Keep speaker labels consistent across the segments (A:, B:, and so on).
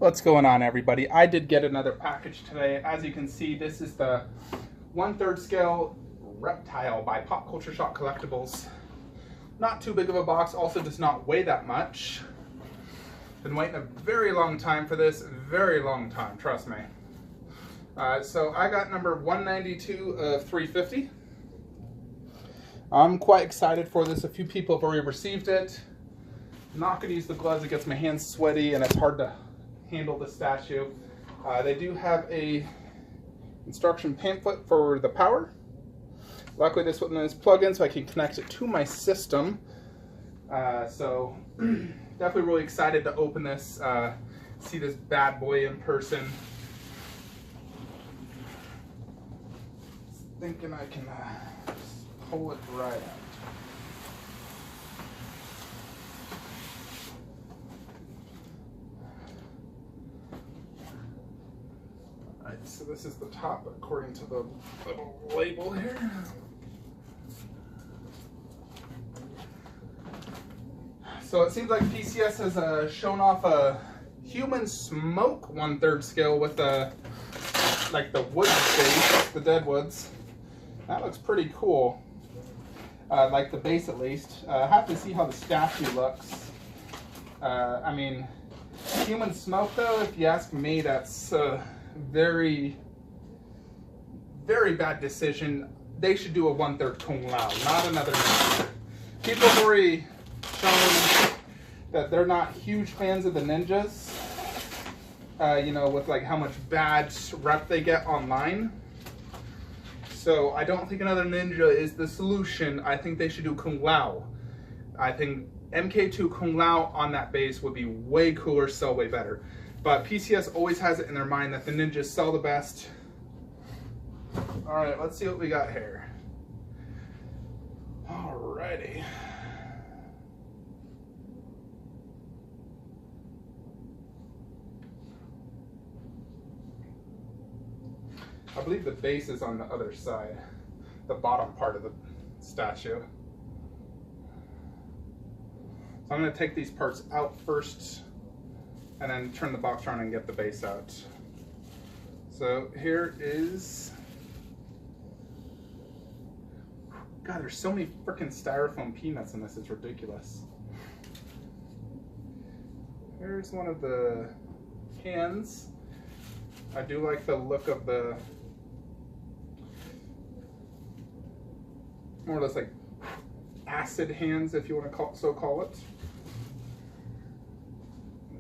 A: What's going on, everybody? I did get another package today. As you can see, this is the 1/3 scale Reptile by Pop Culture Shock Collectibles. Not too big of a box, also does not weigh that much. Been waiting a very long time for this, very long time, trust me. So I got number 192 of 350. I'm quite excited for this. A few people have already received it. I'm not going to use the gloves, it gets my hands sweaty and it's hard to handle the statue. They do have a instruction pamphlet for the power. Luckily this one is plug-in so I can connect it to my system. So definitely really excited to open this, see this bad boy in person. Thinking I can pull it right out. Alright, so this is the top according to the little label here. So it seems like PCS has shown off a human smoke 1/3 scale with like the wood base, the dead woods. That looks pretty cool. Like the base at least. Have to see how the statue looks. I mean, human smoke though, if you ask me, that's a very, very bad decision. They should do a 1/3 Kung Lao, not another ninja. People have already shown that they're not huge fans of the ninjas. You know, with like how much bad rep they get online. So I don't think another ninja is the solution. I think they should do Kung Lao. I think MK2 Kung Lao on that base would be way cooler, sell way better. But PCS always has it in their mind that the ninjas sell the best. Alright, let's see what we got here. Alrighty. I believe the base is on the other side, the bottom part of the statue. So I'm going to take these parts out first and then turn the box around and get the base out. So here is, God, there's so many freaking styrofoam peanuts in this, it's ridiculous. Here's one of the hands. I do like the look of the, more or less like acid hands, if you want to call it.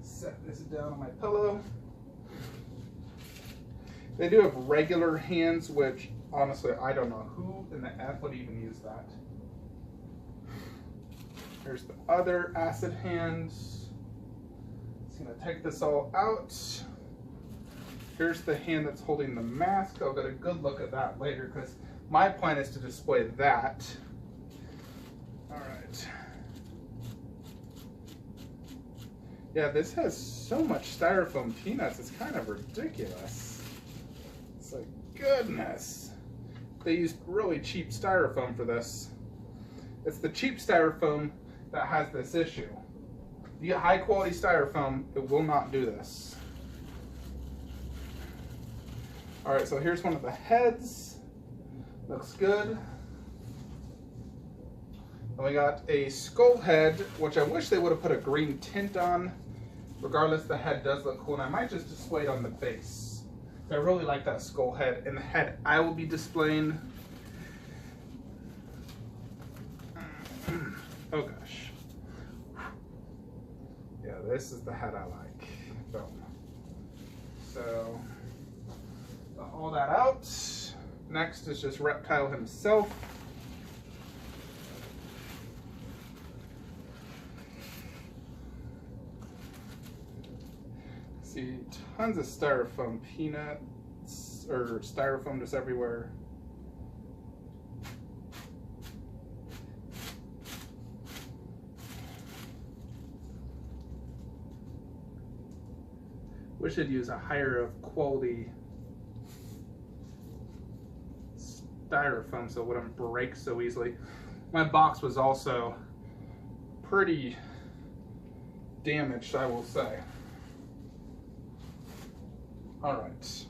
A: Set this down on my pillow. They do have regular hands, which honestly I don't know who in the F would even use that. Here's the other acid hands. Just gonna take this all out. Here's the hand that's holding the mask. I'll get a good look at that later because my plan is to display that. All right. Yeah, this has so much styrofoam peanuts, it's kind of ridiculous. It's like, goodness. They used really cheap styrofoam for this. It's the cheap styrofoam that has this issue. You get high quality styrofoam, it will not do this. All right, so here's one of the heads. Looks good. And we got a skull head, which I wish they would have put a green tint on. Regardless, the head does look cool, and I might just display it on the base. I really like that skull head, and the head I will be displaying. Oh gosh. Yeah, this is the head I like. Boom. So, got all that out. Next is just Reptile himself. See, tons of styrofoam peanuts, or styrofoam just everywhere. Wish they'd use a higher quality styrofoam so it wouldn't break so easily. My box was also pretty damaged, I will say. All right.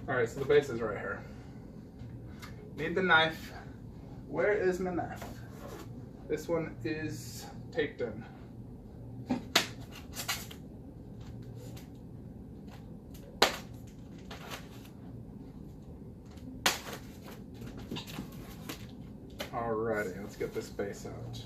A: Alright, so the base is right here. Need the knife. Where is my knife? This one is taped in. Alrighty, let's get this base out.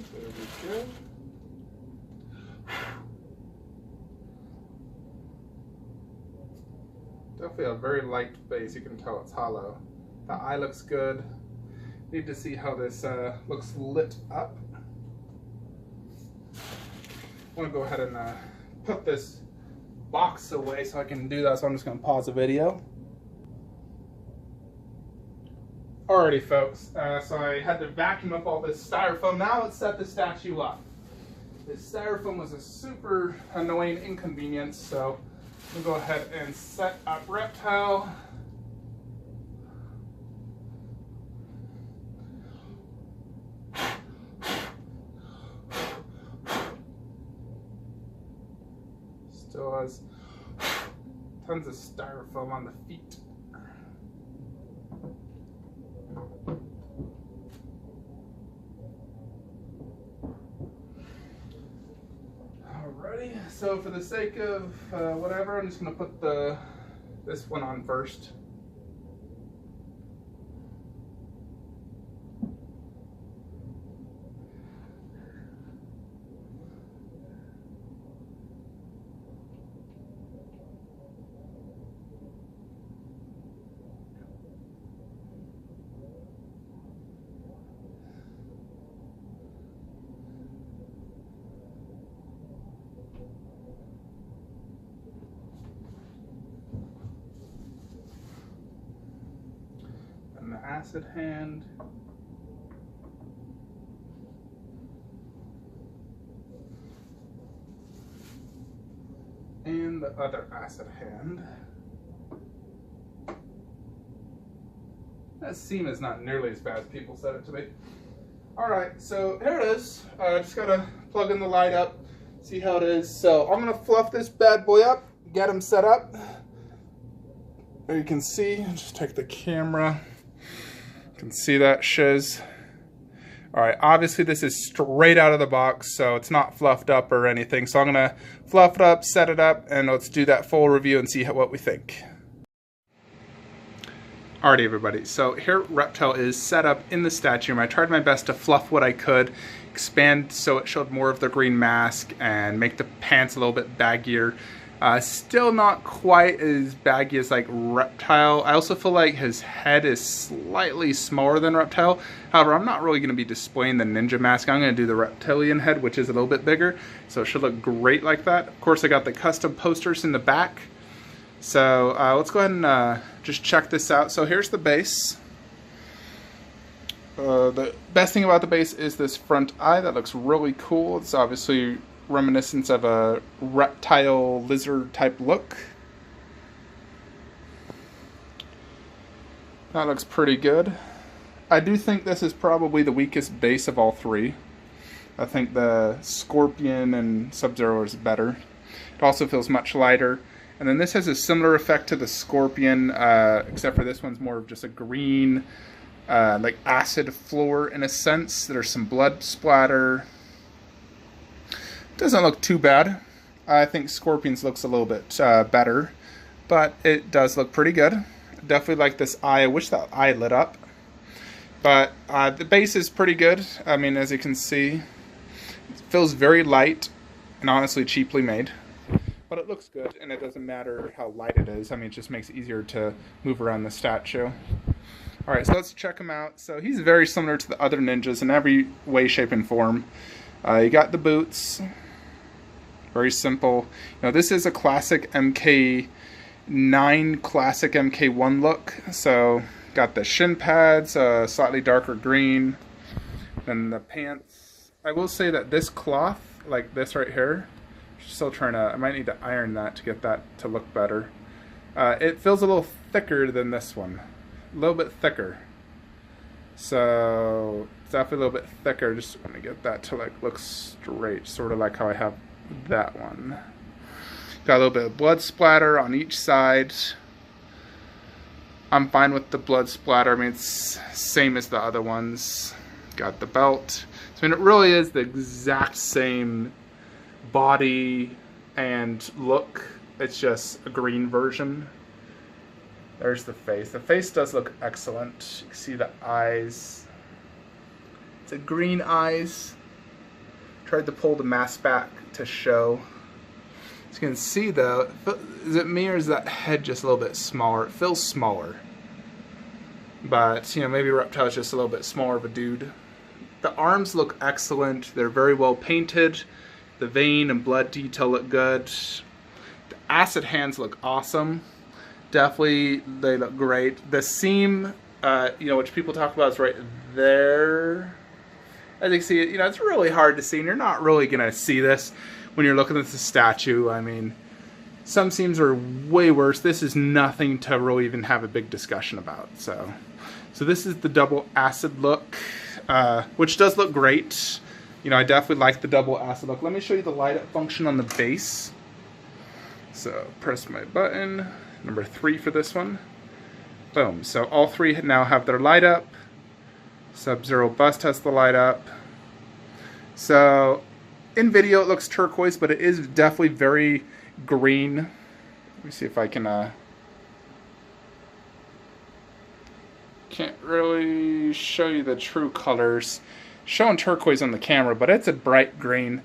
A: There we go. Definitely a very light base. You can tell it's hollow. The eye looks good. Need to see how this looks lit up. I want to go ahead and put this box away so I can do that. So I'm just going to pause the video. Alrighty, folks. So I had to vacuum up all this styrofoam. Now let's set the statue up. This styrofoam was a super annoying inconvenience, so we'll go ahead and set up Reptile. Still has tons of styrofoam on the feet. Alrighty, so for the sake of whatever, I'm just going to put this one on first. And the acid hand. And the other acid hand. That seam is not nearly as bad as people said it to be. Alright, so here it is. Just gotta plug in the light up, see how it is. So I'm gonna fluff this bad boy up, get him set up. There you can see, just take the camera. You can see that shiz. Alright, obviously this is straight out of the box, so it's not fluffed up or anything. So I'm gonna fluff it up, set it up, and let's do that full review and see what we think. Alrighty everybody, so here Reptile is set up in the statue room. I tried my best to fluff what I could, expand so it showed more of the green mask, and make the pants a little bit baggier. Still not quite as baggy as like Reptile. I also feel like his head is slightly smaller than Reptile. However, I'm not really going to be displaying the ninja mask. I'm going to do the reptilian head, which is a little bit bigger. So it should look great like that. Of course, I got the custom posters in the back. So let's go ahead and just check this out. So here's the base. The best thing about the base is this front eye. That looks really cool. It's obviously reminiscent of a reptile lizard type look. That looks pretty good. I do think this is probably the weakest base of all three. I think the Scorpion and Sub-Zero is better. It also feels much lighter. And then this has a similar effect to the Scorpion, except for this one's more of just a green, like acid floor in a sense. There's some blood splatter. Doesn't look too bad. I think Scorpion's looks a little bit better, but it does look pretty good. Definitely like this eye. I wish that eye lit up. But the base is pretty good. I mean, as you can see, it feels very light and honestly cheaply made. But it looks good, and it doesn't matter how light it is. I mean, it just makes it easier to move around the statue. Alright, so let's check him out. So he's very similar to the other ninjas in every way, shape, and form. You got the boots. Very simple. You know, this is a classic MK9, classic MK1 look. So, got the shin pads, slightly darker green. Then the pants. I will say that this cloth, like this right here, still trying to, I might need to iron that to get that to look better. It feels a little thicker than this one. A little bit thicker. So, it's definitely a little bit thicker. Just want to get that to like look straight, sort of like how I have that one. Got a little bit of blood splatter on each side. I'm fine with the blood splatter. I mean, it's same as the other ones. Got the belt. So, I mean, it really is the exact same body and look. It's just a green version. There's the face. The face does look excellent. You can see the eyes. It's a green eyes. Tried to pull the mask back to show. As you can see though, is it me or is that head just a little bit smaller? It feels smaller. But, you know, maybe Reptile's just a little bit smaller of a dude. The arms look excellent. They're very well painted. The vein and blood detail look good. The acid hands look awesome. Definitely, they look great. The seam, you know, which people talk about is right there. As you can see, you know, it's really hard to see, and you're not really going to see this when you're looking at the statue. I mean, some seams are way worse. This is nothing to really even have a big discussion about. So this is the double acid look, which does look great. You know, I definitely like the double acid look. Let me show you the light up function on the base. So, press my button. Number 3 for this one. Boom. So all 3 now have their light up. Sub-Zero Bust has the light up. So in video it looks turquoise, but it is definitely very green. Let me see if I can can't really show you the true colors. Showing turquoise on the camera, but it's a bright green.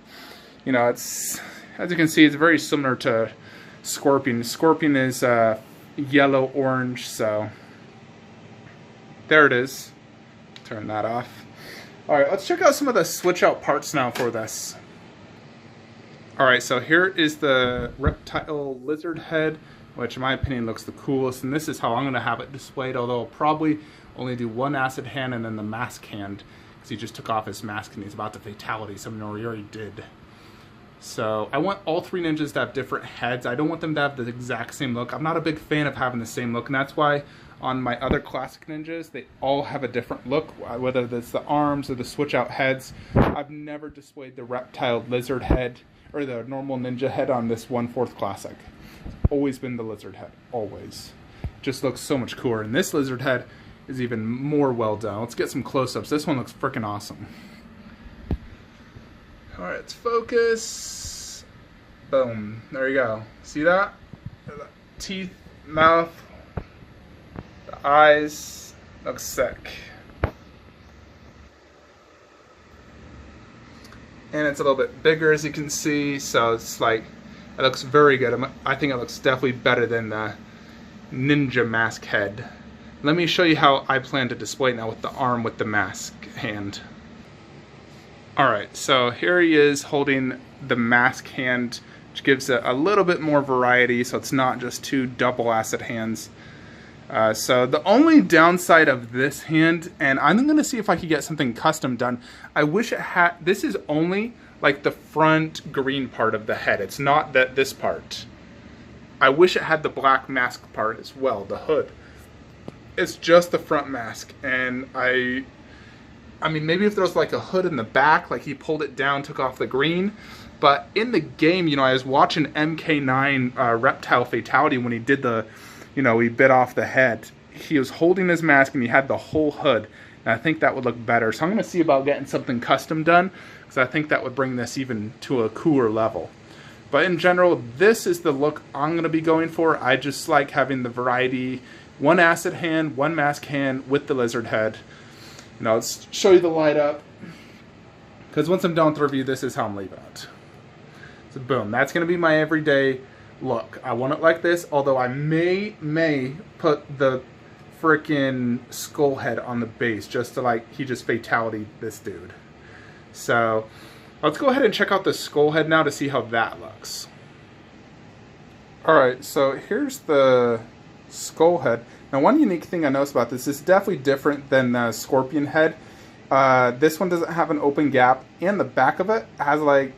A: You know, it's, as you can see, it's very similar to Scorpion. Scorpion is yellow-orange, so there it is. Turn that off. Alright, let's check out some of the switch-out parts now for this. Alright, so here is the Reptile lizard head, which in my opinion looks the coolest, and this is how I'm going to have it displayed, although I'll probably only do one acid hand and then the mask hand, because he just took off his mask and he's about to fatality, something he already did. So I want all 3 ninjas to have different heads. I don't want them to have the exact same look. I'm not a big fan of having the same look, and that's why on my other classic ninjas, they all have a different look, whether it's the arms or the switch out heads. I've never displayed the Reptile lizard head or the normal ninja head on this 1/4 classic. It's always been the lizard head, always. Just looks so much cooler, and this lizard head is even more well done. Let's get some close-ups. This one looks freaking awesome. Alright, let's focus. Boom. There you go. See that? The teeth, mouth, the eyes. Looks sick. And it's a little bit bigger, as you can see, so it's like, it looks very good. I think it looks definitely better than the ninja mask head. Let me show you how I plan to display it now with the arm with the mask hand. Alright, so here he is holding the mask hand, which gives it a little bit more variety, so it's not just 2 double acid hands. So the only downside of this hand, and I'm going to see if I could get something custom done, I wish it had, this is only like the front green part of the head, it's not this part. I wish it had the black mask part as well, the hood. It's just the front mask, and I mean, maybe if there was like a hood in the back, like he pulled it down, took off the green. But in the game, you know, I was watching MK9 Reptile Fatality when he did the, you know, he bit off the head. He was holding his mask and he had the whole hood. And I think that would look better. So I'm going to see about getting something custom done, because I think that would bring this even to a cooler level. But in general, this is the look I'm going to be going for. I just like having the variety. 1 acid hand, 1 mask hand with the lizard head. Now let's show you the light up, because once I'm done with the review, this is how I'm leaving it. So boom, that's going to be my everyday look. I want it like this, although I may put the freaking skull head on the base just to like, he just fatality this dude. So let's go ahead and check out the skull head now to see how that looks. Alright, so here's the skull head. Now one unique thing I noticed about this is definitely different than the scorpion head. This one doesn't have an open gap, and the back of it has like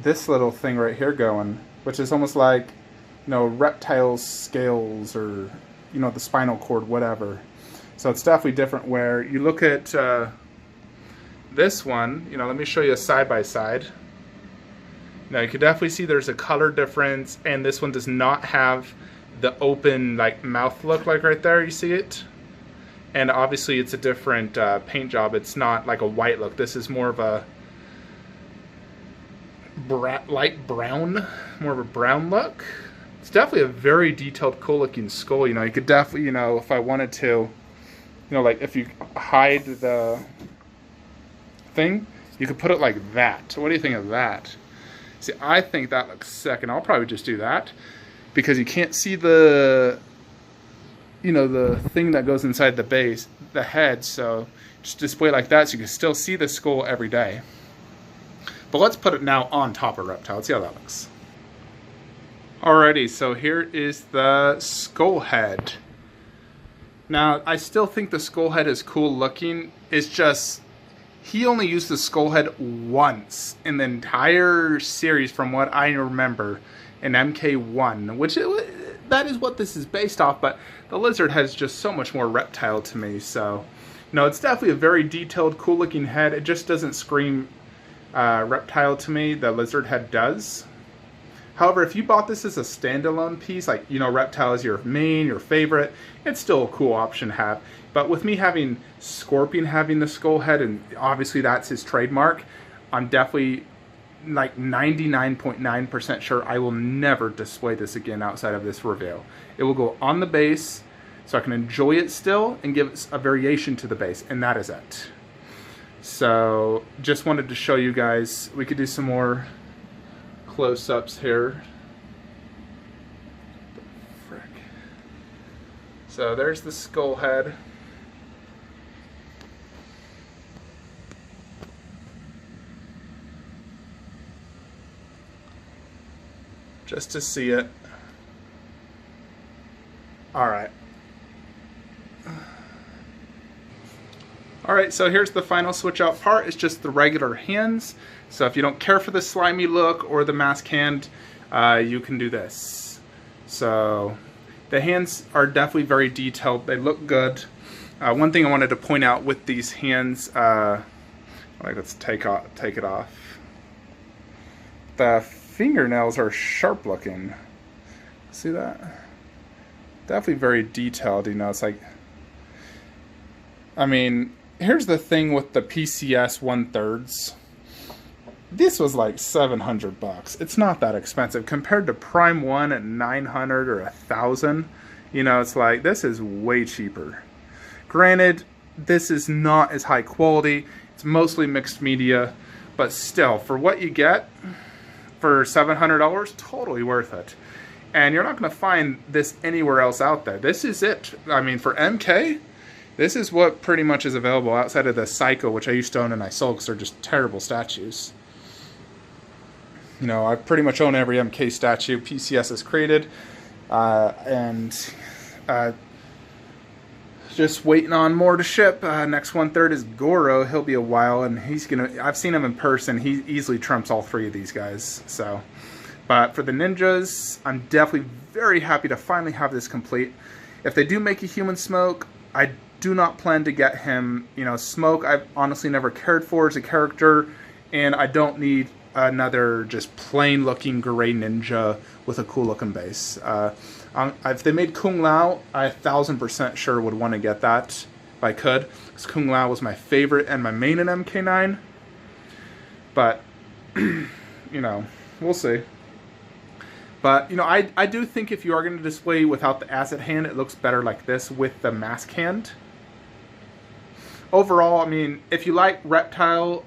A: this little thing right here going, which is almost like, you know, reptile scales or, you know, the spinal cord, whatever. So it's definitely different. Where you look at this one, you know, let me show you a side by side. Now you can definitely see there's a color difference, and this one does not have the open like mouth look like right there. You see it? And obviously it's a different paint job. It's not like a white look. This is more of a light brown, more of a brown look. It's definitely a very detailed, cool looking skull. You know, you could definitely, you know, if I wanted to, you know, like if you hide the thing, you could put it like that. So what do you think of that? See, I think that looks sick, and I'll probably just do that because you can't see the, you know, the thing that goes inside the base, the head. So just display it like that so you can still see the skull every day. But let's put it now on top of Reptile. Let's see how that looks. Alrighty, so here is the skull head. Now, I still think the skull head is cool looking. It's just, he only used the skull head once in the entire series from what I remember in MK1, which that is what this is based off, but the lizard has just so much more Reptile to me. So, you know, it's definitely a very detailed, cool looking head. It just doesn't scream Reptile to me. The lizard head does. However, if you bought this as a standalone piece, like, you know, Reptile is your main, your favorite, it's still a cool option to have. But with me having Scorpion having the skull head, and obviously that's his trademark, I'm definitely like 99.9% sure I will never display this again outside of this review. It will go on the base so I can enjoy it still and give it a variation to the base, and that is it. So just wanted to show you guys. We could do some more close-ups here. Frick. So there's the skull head. Just to see it. Alright. Alright, so here's the final switch out part. It's just the regular hands. So if you don't care for the slimy look or the mask hand, you can do this. So the hands are definitely very detailed. They look good. One thing I wanted to point out with these hands, like let's take it off. The fingernails are sharp looking. See that? Definitely very detailed, you know, it's like, I mean, here's the thing with the PCS 1/3. This was like $700. It's not that expensive compared to Prime 1 at 900 or 1,000. You know, it's like, this is way cheaper. Granted, this is not as high quality. It's mostly mixed media, but still, for what you get, for $700, totally worth it. And you're not going to find this anywhere else out there. This is it. I mean, for MK, this is what pretty much is available outside of the Psycho, which I used to own and I sold because they're just terrible statues. You know, I pretty much own every MK statue PCS has created. Just waiting on more to ship. Next 1/3 is Goro. He'll be a while, and he's gonna. I've seen him in person. He easily trumps all three of these guys. So, but for the ninjas, I'm definitely very happy to finally have this complete. If they do make a human Smoke, I do not plan to get him. You know, Smoke I've honestly never cared for as a character, and I don't need another just plain looking gray ninja with a cool looking base. If they made Kung Lao, I 1000% sure would want to get that if I could, because Kung Lao was my favorite and my main in MK9. But you know, we'll see. But you know, I do think if you are going to display without the acid hand, it looks better like this with the mask hand. Overall, I mean, if you like Reptile,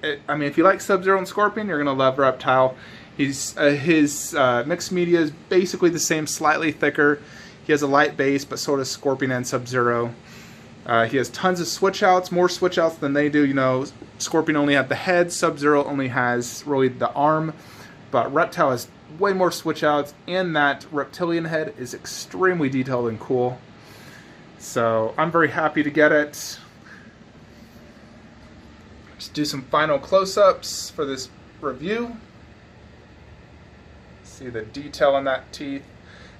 A: if you like Sub-Zero and Scorpion, you're going to love Reptile. His mixed media is basically the same, slightly thicker. He has a light base, but so does Scorpion and Sub-Zero. He has tons of switch outs, more switch outs than they do. You know, Scorpion only had the head, Sub-Zero only has really the arm, but Reptile has way more switch outs, and that reptilian head is extremely detailed and cool. So I'm very happy to get it. Let's do some final close-ups for this review. See the detail in that teeth.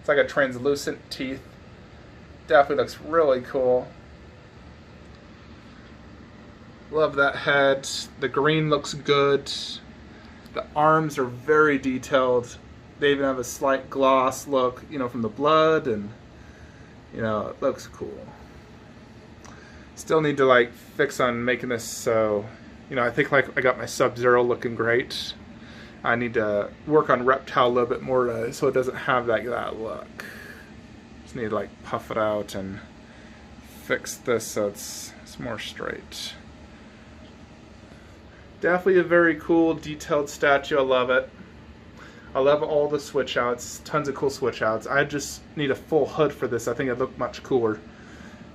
A: It's like a translucent teeth. Definitely looks really cool. Love that head. The green looks good. The arms are very detailed. They even have a slight gloss look, you know, from the blood, and you know, it looks cool. Still need to like fix on making this so, you know, I think like I got my Sub-Zero looking great. I need to work on Reptile a little bit more so it doesn't have that look. Just need to like puff it out and fix this so it's more straight. Definitely a very cool, detailed statue. I love it. I love all the switch outs. Tons of cool switch outs. I just need a full hood for this. I think it'd look much cooler.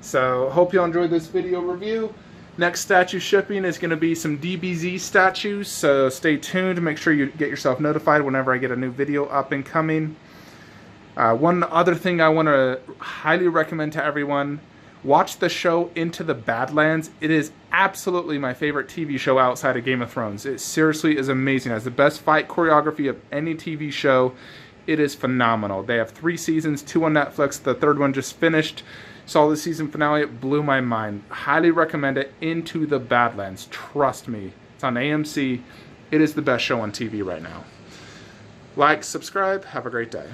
A: So, hope you all enjoyed this video review. Next statue shipping is going to be some DBZ statues, so stay tuned. Make sure you get yourself notified whenever I get a new video up and coming. One other thing I want to highly recommend to everyone, watch the show Into the Badlands. It is absolutely my favorite TV show outside of Game of Thrones. It seriously is amazing. It has the best fight choreography of any TV show. It is phenomenal. They have 3 seasons, 2 on Netflix. The 3rd one just finished. Saw the season finale. It blew my mind. Highly recommend it. Into the Badlands. Trust me. It's on AMC. It is the best show on TV right now. Like, subscribe. Have a great day.